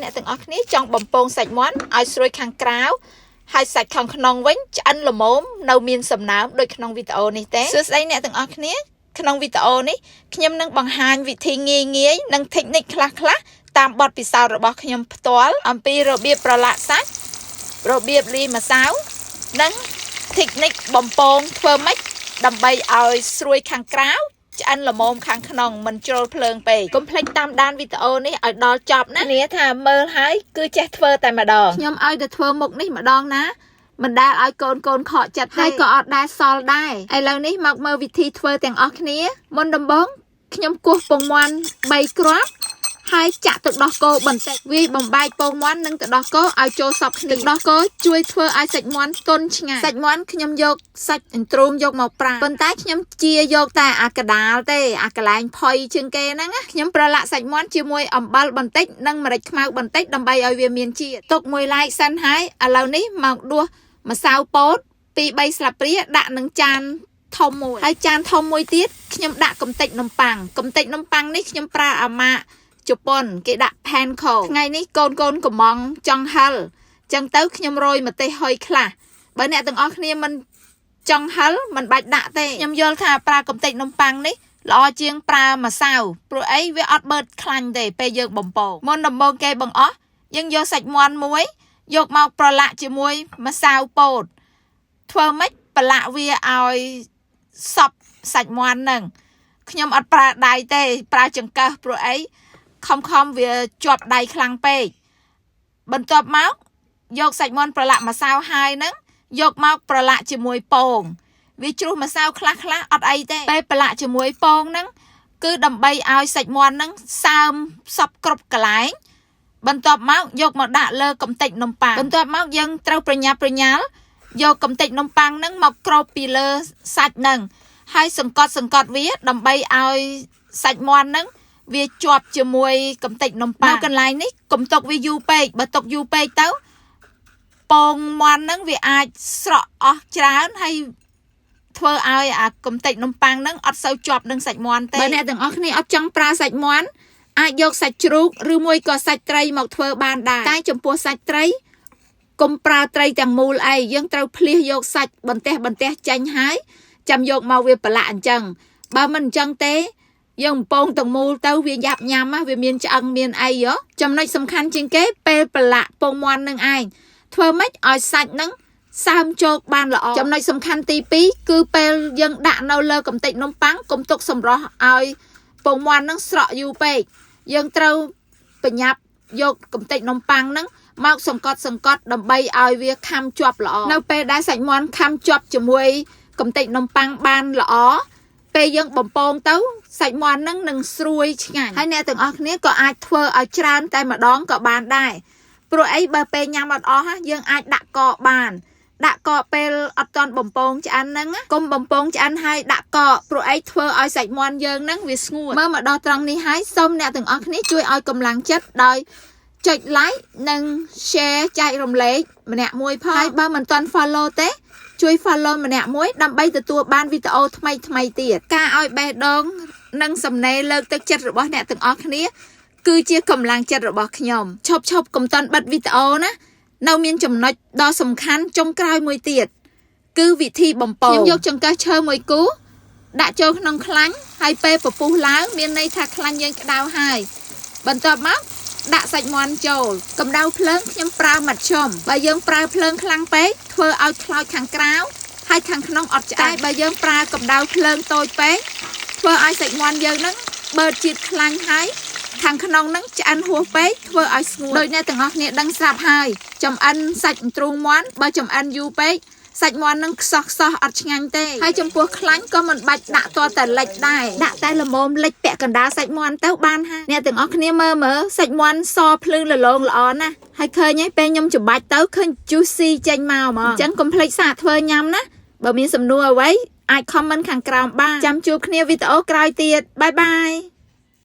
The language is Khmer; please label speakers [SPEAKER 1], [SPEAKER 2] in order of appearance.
[SPEAKER 1] អ្នកទាំងអស់គ្នាចង់បំពងសាច់មាន់ឲ្យស្រួយខាងក្រៅហើយសាច់ខាងក្នុងវិញឆ្អិនល្មមនៅមានសំណើមដូចក្នុងវីដេអូនេះទេសួស្តីអ្នកទាំងអស់គ្នាក្នុងវីដេអូនេះខ្ញុំនឹងបង្ហាញវិធីងាយនិង technique ខ្លះៗតាមបទពិសោធន៍របស់ខ្ញុំផ្ទាល់អំពីរបៀបប្រឡាក់សាច់របៀបលាយម្សៅនិង technique បំពងធ្វើម៉េចដើម្បីឲ្យស្រួយខាងក្រៅឆ្អិនល្មមខាងក្នុងមិនជ្រុលភ្លើងពេកកុំភ្លេចតាមដានវីដេអូនេះឲ្យដល់ចប់ណាគ្នាថាមើលហើយគឺចេះធ្វើតែម្ដងខ្ញុំឲ្យទៅធ្វើមុខនេះម្ដងណាមិនដែលឲ្យកូនខកចិត្តហើយក៏អត់ដែលសល់ដែរឥឡូវនេះមកមើលវិធីធ្វើទាំងអស់គ្នាមុនដំបូងខ្ញុំគោះពងមាន់3គ្រាប់ហើយចាក់ទឹកដោះគោបន្តិចវាយបំបែកពងមាន់និងទឹកដោះគោឲ្យចូលសព្វគ្នាទឹកដោះគោជួយធ្វើឲ្យសាច់មាន់ទន់ឆ្ងាញ់សាច់មាន់ខ្ញុំយកសាច់អន្ទ្រូងយកមកប្រើប៉ុន្តែខ្ញុំជាយកតែអាកដាលទេអាកន្លែងផុយជាងគេហ្នឹងខ្ញុំប្រឡាក់សាច់មាន់ជាមួយអំបិលបន្តិចនិងម្រេចខ្មៅបន្តិចដើម្បីឲ្យវាមានជាតិទុកមួយឡែកសិនហើយឥឡូវនេះមកដួសម្សៅពោត 2-3 ស្លាបព្រាដាក់នឹងចានធំមួយហើយចានធំមួយទៀតខ្ញុំដាក់កំទេចនំប៉័ងនេះខ្ញុំប្រើអាម៉ាជប៉ុនគេដាក់ panko ថ្ងៃនេះកូនកំងចង់ហិលចឹងទៅខ្ញុំរោយម្ទេសហុយខ្លះបើអ្នកទាំងអស់គ្នាមិនចង់ហិលមិនបាច់ដាក់ទេខ្ញុំយល់ថាប្រើកំទេចនំប៉័ងនេះល្អជាងប្រើម្សៅព្រោះអីវាអត់បឺតខ្លាញ់ទេពេលយើងបំពងមុនដំបូងគេបង្អស់យើងយកសាច់មាន់មួយយកមកប្រឡាក់ជាមួយម្សៅពោតធ្វើម៉េចប្រឡាក់វាឲ្យសព្វសាច់មាន់ហ្នឹងខ្ញុំអត់ប្រើដៃទេប្រើចង្កឹះព្រោះអីខំវាជាប់ដៃខ្លាំងពេកបន្ទាប់មកយកសាច់មាន់ប្រឡាក់ម្សៅហើយហ្នឹងយកមកប្រឡាក់ជាមួយពងវាជ្រុះម្សៅខ្លះអត់អីទេពេលប្រឡាក់ជាមួយពងហ្នឹងគឺដើម្បីឲ្យសាច់មាន់ហ្នឹងសើមសព្វគ្រប់កន្លែងបន្ទាប់មកយកមកដាក់លើកំទេចនំប៉័ងបន្ទាប់មកយើងត្រូវប្រញាប់ប្រញាល់យកកំទេចនំប៉័ងហ្នឹងមកគ្របពីលើសាច់ហ្នឹងហើយសង្កត់វាដើម្បីឲ្យសាច់មាន់ហ្នឹងវាជាប់ជាមួយកំទេចនំប៉័ងនៅកន្លែងនេះកុំទុកវាយូរពេកបើទុកយូរពេកទៅពងមាន់ហ្នឹងវាអាចស្រក់អស់ច្រើនហើយធ្វើឲ្យអាកំទេចនំប៉័ងហ្នឹងអត់សូវជាប់នឹងសាច់មាន់ទេបើអ្នកទាំងអស់គ្នាអត់ចង់ប្រើសាច់មាន់អាចយកសាច់ជ្រូកឬមួយក៏សាច់ត្រីមកធ្វើបានដែរតែចំពោះសាច់ត្រីកុំប្រើត្រីទាំងមូលអីយើងត្រូវភ្លៀសយកសាច់បន្ទះចេញហើយចាំយកមកវាប្រឡាក់អញ្ចឹងបើមិនអញ្ចឹងទេយើងបំពងទាំងមូលទៅវាយ៉ាប់ញ៉ាំវាមានឆ្អឹងមានអីចំណុចសំខាន់ជាងគេពេលប្រឡាក់ពងមាន់នឹងឯងធ្វើម៉េចឲ្យសាច់នឹងសើមជោគបានល្អចំណុចសំខាន់ទី2គឺពេលយើងដាក់នៅលើកំទេចនំប៉័ងកុំទុកសម្រស់ឲ្យពងមាន់នឹងស្រក់យូរពេកយើងត្រូវប្រញាប់យកកំទេចនំប៉័ងនឹងមកសង្កត់ដើម្បីឲ្យវាខាំជាប់ល្អនៅពេលដែលសាច់មាន់ខាំជាប់ជាមួយកំទេចនំប៉័ងបានល្អពេលយើងបំពងទៅសាច់មាន់នឹងស្រួយឆ្ងាញ់ហើយអ្នកទាំងអស់គ្នាក៏អាចធ្វើឲ្យច្រើនតែម្ដងក៏បានដែរព្រោះអីបើពេលញ៉ាំអត់អស់យើងអាចដាក់កកបានដាក់កកពេលអត់ទាន់បំពងឆ្អិនហ្នឹងកុំបំពងឆ្អិនហើយដាក់កកព្រោះអីធ្វើឲ្យសាច់មាន់យើងហ្នឹងវាស្ងួតមើលមកដល់ត្រង់នេះហើយសូមអ្នកទាំងអស់គ្នាជួយឲ្យកម្លាំងចិត្តដោយចុច like និង share ចែករំលែកម្នាក់មួយផងហើយបើមិនទាន់ follow ទេជួយ follow ម្នាក់មួយដើម្បីទទួលបានវីដេអូថ្មីទៀតការឲ្យបេះដូងនិងសំណេរលើកទឹកចិត្តរបស់អ្នកទាំងអស់គ្នាគឺជាកម្លាំងចិត្តរបស់ខ្ញុំឈប់កុំតាន់បិទវីដេអូណានៅមានចំណុចដ៏សំខាន់ចុងក្រោយមួយទៀតគឺវិធីបំពងខ្ញុំយកចង្កឹះឈើមួយគូដាក់ចូលក្នុងខ្លាញ់ហើយពេលពពុះឡើងមានន័យថាខ្លាញ់យើងក្តៅហើយបន្ទាប់មកដាក់សាច់មាន់ចូលកម្ដៅភ្លើងខ្ញុំប្រើមធ្យមបើយើងប្រើភ្លើងខ្លាំងពេកធ្វើឲ្យខ្លោចខាងក្រៅហើយខាងក្នុងអត់ឆ្អែតបើយើងប្រើកម្ដៅភ្លើងតូចពេកធ្វើឲ្យសាច់មាន់យើងហ្នឹងបឺតជាតិខ្លាញ់ហើយខាងក្នុងហ្នឹងឆ្អិនហួសពេកធ្វើឲ្យស្ងួតដូចអ្នកទាំងអស់គ្នាដឹងស្រាប់ហើយចំអិនសាច់អន្ទ្រូងមាន់បើចំអិនយូរពេកសាច់មាន់នឹងខ្សោះអត់ឆ្ងាញ់ទេហើយចំពោះខ្លាញ់ក៏មិនបាច់ដាក់ទាល់តែលិចដែរដាក់តែល្មមលិចពាក់កណ្ដាលសាច់មាន់ទៅបានហើយអ្នកទាំងអស់គ្នាមើលសាច់មាន់សភ្លឺល្លោងល្អណាស់ហើយឃើញឯងពេលខ្ញុំច្របាច់ទៅឃើញ juicy ចេញមកហ្មងអញ្ចឹងកុំភ្លេចសាកធ្វើញ៉ាំណាបើមានសំណួរអ្វីអាច comment ខាងក្រោមបានចាំជួបគ្នាវីដេអូក្រោយទៀតបាយ